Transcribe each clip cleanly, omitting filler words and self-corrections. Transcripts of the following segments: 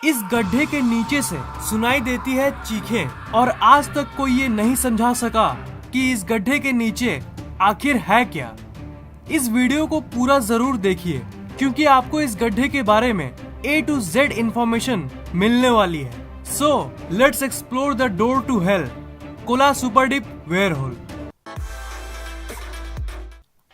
इस गड्ढे के नीचे से सुनाई देती है चीखें और आज तक कोई ये नहीं समझा सका कि इस गड्ढे के नीचे आखिर है क्या। इस वीडियो को पूरा जरूर देखिए क्योंकि आपको इस गड्ढे के बारे में A to Z इंफॉर्मेशन मिलने वाली है। So let's explore the door to hell, Kola super deep where hole.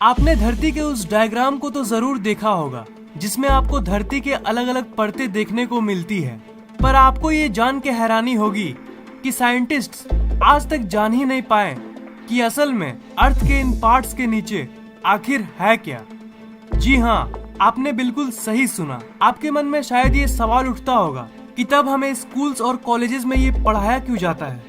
आपने धरती के उस डायग्राम को तो जरूर देखा होगा जिसमें आपको धरती के अलग अलग परतें देखने को मिलती है, पर आपको ये जान के हैरानी होगी कि साइंटिस्ट्स आज तक जान ही नहीं पाए कि असल में अर्थ के इन पार्ट्स के नीचे आखिर है क्या। जी हाँ, आपने बिल्कुल सही सुना। आपके मन में शायद ये सवाल उठता होगा कि तब हमें स्कूल्स और कॉलेजेस में ये पढ़ाया क्यों जाता है।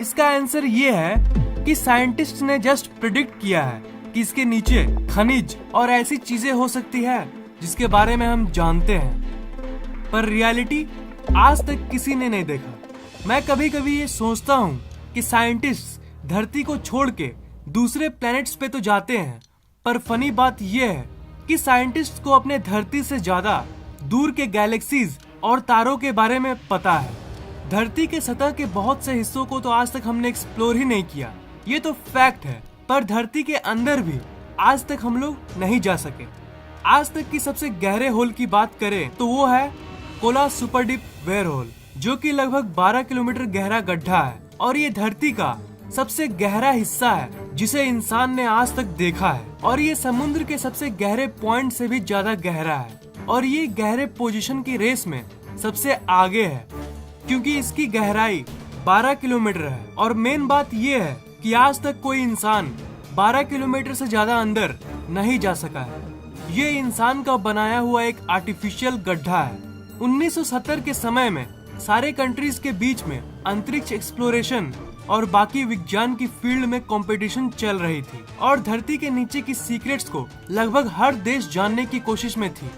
इसका आंसर ये है कि साइंटिस्ट ने जस्ट प्रिडिक्ट किया है कि इसके नीचे खनिज और ऐसी चीजें हो सकती है जिसके बारे में हम जानते हैं, पर रियलिटी आज तक किसी ने नहीं देखा। मैं कभी कभी ये सोचता हूँ कि साइंटिस्ट धरती को छोड़ के दूसरे प्लैनेट्स पे तो जाते हैं, पर फनी बात ये है कि साइंटिस्ट को अपने धरती से ज्यादा दूर के गैलेक्सीज और तारों के बारे में पता है। धरती के सतह के बहुत से हिस्सों को तो आज तक हमने एक्सप्लोर ही नहीं किया, ये तो फैक्ट है, पर धरती के अंदर भी आज तक हम लोग नहीं जा सके। आज तक की सबसे गहरे होल की बात करें तो वो है Kola super deep where hole, जो कि लगभग 12 किलोमीटर गहरा गड्ढा है और ये धरती का सबसे गहरा हिस्सा है जिसे इंसान ने आज तक देखा है। और ये समुद्र के सबसे गहरे पॉइंट से भी ज्यादा गहरा है और ये गहरे पोजीशन की रेस में सबसे आगे है क्योंकि इसकी गहराई 12 किलोमीटर है। और मेन बात ये है कि आज तक कोई इंसान 12 किलोमीटर से ज्यादा अंदर नहीं जा सका है। ये इंसान का बनाया हुआ एक आर्टिफिशियल गड्ढा है। 1970 के समय में सारे कंट्रीज के बीच में अंतरिक्ष एक्सप्लोरेशन और बाकी विज्ञान की फील्ड में कंपटीशन चल रही थी और धरती के नीचे की सीक्रेट्स को लगभग हर देश जानने की कोशिश में थी।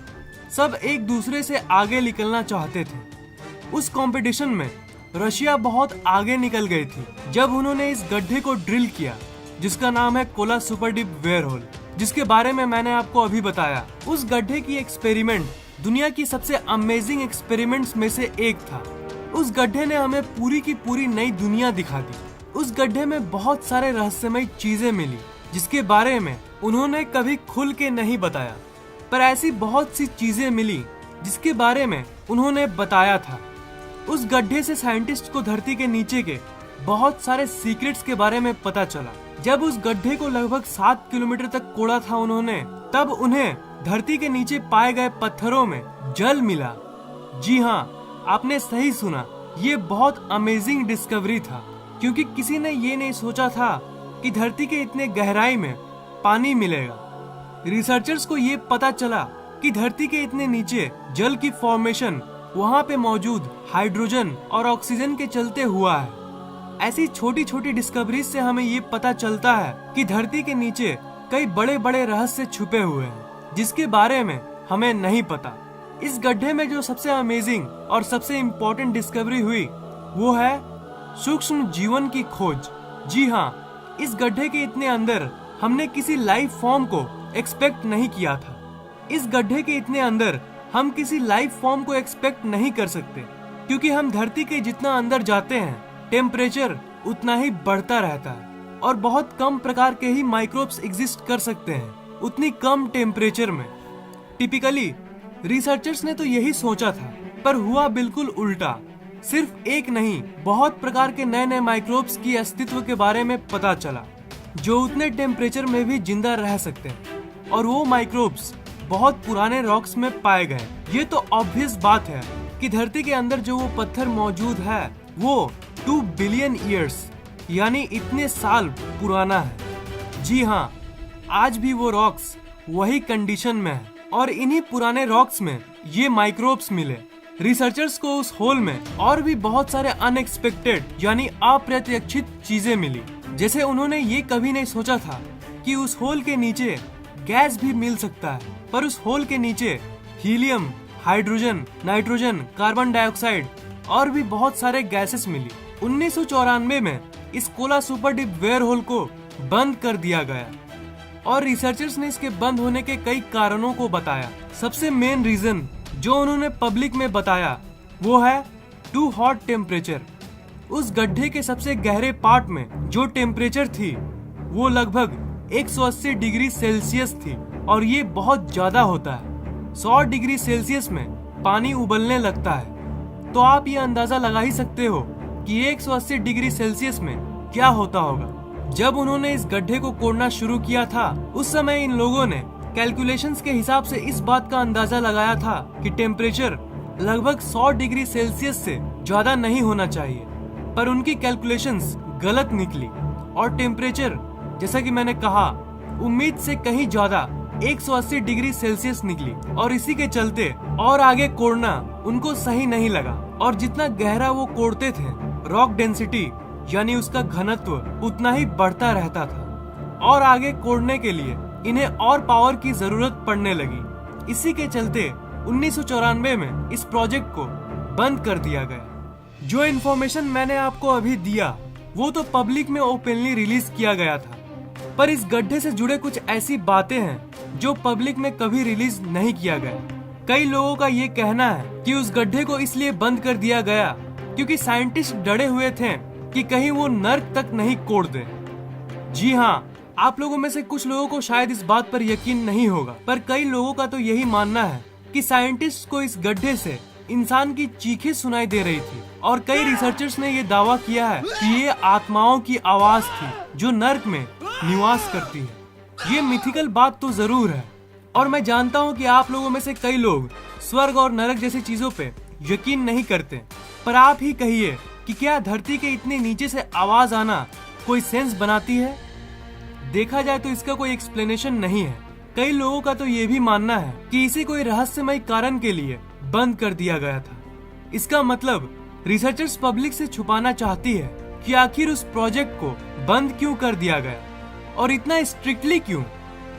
सब एक दूसरे से आगे निकलना चाहते थे। उस कंपटीशन में रशिया बहुत आगे निकल गई थी जब उन्होंने इस गड्ढे को ड्रिल किया जिसका नाम है Kola super deep where hole, जिसके बारे में मैंने आपको अभी बताया। उस गड्ढे की एक्सपेरिमेंट दुनिया की सबसे अमेजिंग एक्सपेरिमेंट्स में से एक था। उस गड्ढे ने हमें पूरी की पूरी नई दुनिया दिखा दी। उस गड्ढे में बहुत सारे रहस्यमय चीजें मिली जिसके बारे में उन्होंने कभी खुल के नहीं बताया, पर ऐसी बहुत सी चीजें मिली जिसके बारे में उन्होंने बताया था। उस गड्ढे से साइंटिस्ट को धरती के नीचे के बहुत सारे सीक्रेट्स के बारे में पता चला। जब उस गड्ढे को लगभग 7 किलोमीटर तक कोड़ा था उन्होंने, तब उन्हें धरती के नीचे पाए गए पत्थरों में जल मिला। जी हाँ, आपने सही सुना, ये बहुत अमेजिंग डिस्कवरी था क्योंकि किसी ने ये नहीं सोचा था कि धरती के इतने गहराई में पानी मिलेगा। रिसर्चर्स को ये पता चला कि धरती के इतने नीचे जल की फॉर्मेशन वहाँ पे मौजूद हाइड्रोजन और ऑक्सीजन के चलते हुआ है। ऐसी छोटी छोटी डिस्कवरीज से हमें ये पता चलता है कि धरती के नीचे कई बड़े बड़े रहस्य छुपे हुए हैं जिसके बारे में हमें नहीं पता। इस गड्ढे में जो सबसे अमेजिंग और सबसे इम्पोर्टेंट डिस्कवरी हुई वो है सूक्ष्म जीवन की खोज। जी हाँ, इस गड्ढे के इतने अंदर हमने किसी लाइफ फॉर्म को एक्सपेक्ट नहीं किया था। इस गड्ढे के इतने अंदर हम किसी लाइफ फॉर्म को एक्सपेक्ट नहीं कर सकते क्योंकि हम धरती के जितना अंदर जाते हैं टेम्परेचर उतना ही बढ़ता रहता है और बहुत कम प्रकार के ही माइक्रोब्स एग्जिस्ट कर सकते हैं उतनी कम टेम्परेचर में। टिपिकली रिसर्चर्स ने तो यही सोचा था, पर हुआ बिल्कुल उल्टा। सिर्फ एक नहीं, बहुत प्रकार के नए नए माइक्रोब्स की अस्तित्व के बारे में पता चला जो उतने टेम्परेचर में भी जिंदा रह सकते हैं और वो माइक्रोब्स बहुत पुराने रॉक्स में पाए गए। ये तो ऑब्वियस बात है कि धरती के अंदर जो वो पत्थर मौजूद है वो 2 बिलियन ईयर्स यानी इतने साल पुराना है। जी हाँ, आज भी वो रॉक्स वही कंडीशन में है और इन्हीं पुराने रॉक्स में ये माइक्रोब्स मिले। रिसर्चर्स को उस होल में और भी बहुत सारे अनएक्सपेक्टेड यानी अप्रत्याशित चीजें मिली, जैसे उन्होंने ये कभी नहीं सोचा था कि उस होल के नीचे गैस भी मिल सकता है, पर उस होल के नीचे helium, hydrogen, nitrogen, carbon dioxide और भी बहुत सारे गैसेस मिली। 1994 में इस Kola super deep where hole को बंद कर दिया गया और रिसर्चर्स ने इसके बंद होने के कई कारणों को बताया। सबसे मेन रीजन जो उन्होंने पब्लिक में बताया वो है टू हॉट टेम्परेचर। उस गड्ढे के सबसे गहरे पार्ट में जो टेम्परेचर थी वो लगभग 180 डिग्री सेल्सियस थी और ये बहुत ज्यादा होता है। 100 डिग्री सेल्सियस में पानी उबलने लगता है, तो आप ये अंदाजा लगा ही सकते हो कि 180 डिग्री सेल्सियस में क्या होता होगा। जब उन्होंने इस गड्ढे को कोड़ना शुरू किया था उस समय इन लोगों ने कैलकुलेशंस के हिसाब से इस बात का अंदाजा लगाया था कि टेम्परेचर लगभग 100 डिग्री सेल्सियस से ज्यादा नहीं होना चाहिए, पर उनकी कैलकुलेशंस गलत निकली और टेम्परेचर जैसा कि मैंने कहा उम्मीद से कहीं ज्यादा 180 डिग्री सेल्सियस निकली और इसी के चलते और आगे कोड़ना उनको सही नहीं लगा और जितना गहरा वो कोड़ते थे रॉक डेंसिटी यानी उसका घनत्व उतना ही बढ़ता रहता था और आगे कोड़ने के लिए इन्हें और पावर की जरूरत पड़ने लगी। इसी के चलते 1994 में इस प्रोजेक्ट को बंद कर दिया गया। जो इन्फॉर्मेशन मैंने आपको अभी दिया वो तो पब्लिक में ओपनली रिलीज किया गया था, पर इस गड्ढे से जुड़े कुछ ऐसी बातें हैं जो पब्लिक में कभी रिलीज नहीं किया गया। कई लोगों का ये कहना है कि उस गड्ढे को इसलिए बंद कर दिया गया क्योंकि साइंटिस्ट डरे हुए थे कि कहीं वो नर्क तक नहीं कोड़ दे। जी हाँ, आप लोगों में से कुछ लोगों को शायद इस बात पर यकीन नहीं होगा, पर कई लोगों का तो यही मानना है कि साइंटिस्ट को इस गड्ढे से इंसान की चीखें सुनाई दे रही थी और कई रिसर्चर्स ने ये दावा किया है कि ये आत्माओं की आवाज थी जो नर्क में निवास करती है। ये मिथिकल बात तो जरूर है और मैं जानता हूँ कि आप लोगों में से कई लोग स्वर्ग और नरक जैसी चीजों पे यकीन नहीं करते, पर आप ही कहिए कि क्या धरती के इतने नीचे से आवाज आना कोई सेंस बनाती है? देखा जाए तो इसका कोई एक्सप्लेनेशन नहीं है। कई लोगों का तो ये भी मानना है कि इसे कोई रहस्यमय कारण के लिए बंद कर दिया गया था। इसका मतलब रिसर्चर्स पब्लिक से छुपाना चाहती है कि आखिर उस प्रोजेक्ट को बंद क्यों कर दिया गया और इतना स्ट्रिक्टली क्यों।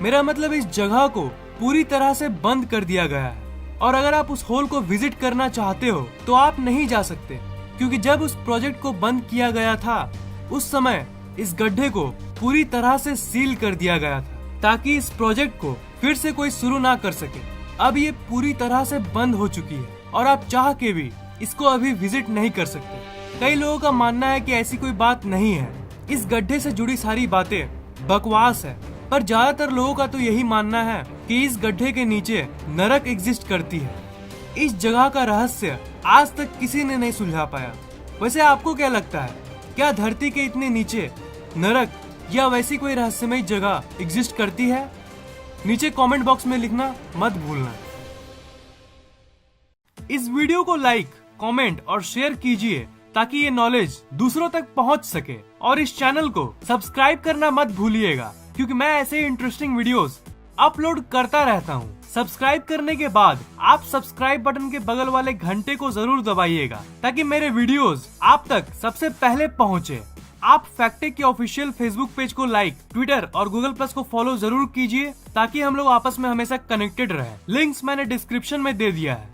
मेरा मतलब इस जगह को पूरी तरह से बंद कर दिया गया है और अगर आप उस होल को विजिट करना चाहते हो तो आप नहीं जा सकते, क्योंकि जब उस प्रोजेक्ट को बंद किया गया था उस समय इस गड्ढे को पूरी तरह से सील कर दिया गया था ताकि इस प्रोजेक्ट को फिर से कोई शुरू ना कर सके। अब ये पूरी तरह से बंद हो चुकी है और आप चाह के भी इसको अभी विजिट नहीं कर सकते। कई लोगों का मानना है कि ऐसी कोई बात नहीं है, इस गड्ढे से जुड़ी सारी बातें बकवास है, पर ज्यादातर लोगों का तो यही मानना है कि इस गड्ढे के नीचे नरक एग्जिस्ट करती है। इस जगह का रहस्य आज तक किसी ने नहीं सुलझा पाया। वैसे आपको क्या लगता है, क्या धरती के इतने नीचे नरक या वैसी कोई रहस्यमय जगह एग्जिस्ट करती है? नीचे कमेंट बॉक्स में लिखना मत भूलना। इस वीडियो को लाइक, कमेंट और शेयर कीजिए ताकि ये नॉलेज दूसरों तक पहुंच सके और इस चैनल को सब्सक्राइब करना मत भूलिएगा क्योंकि मैं ऐसे इंटरेस्टिंग वीडियोस अपलोड करता रहता हूँ। सब्सक्राइब करने के बाद आप सब्सक्राइब बटन के बगल वाले घंटे को जरूर दबाइएगा ताकि मेरे वीडियोस आप तक सबसे पहले पहुँचे। आप फैक्टेक के ऑफिशियल फेसबुक पेज को लाइक, ट्विटर और गूगल प्लस को फॉलो जरूर कीजिए ताकि हम लोग आपस में हमेशा कनेक्टेड रहे। लिंक्स मैंने डिस्क्रिप्शन में दे दिया है।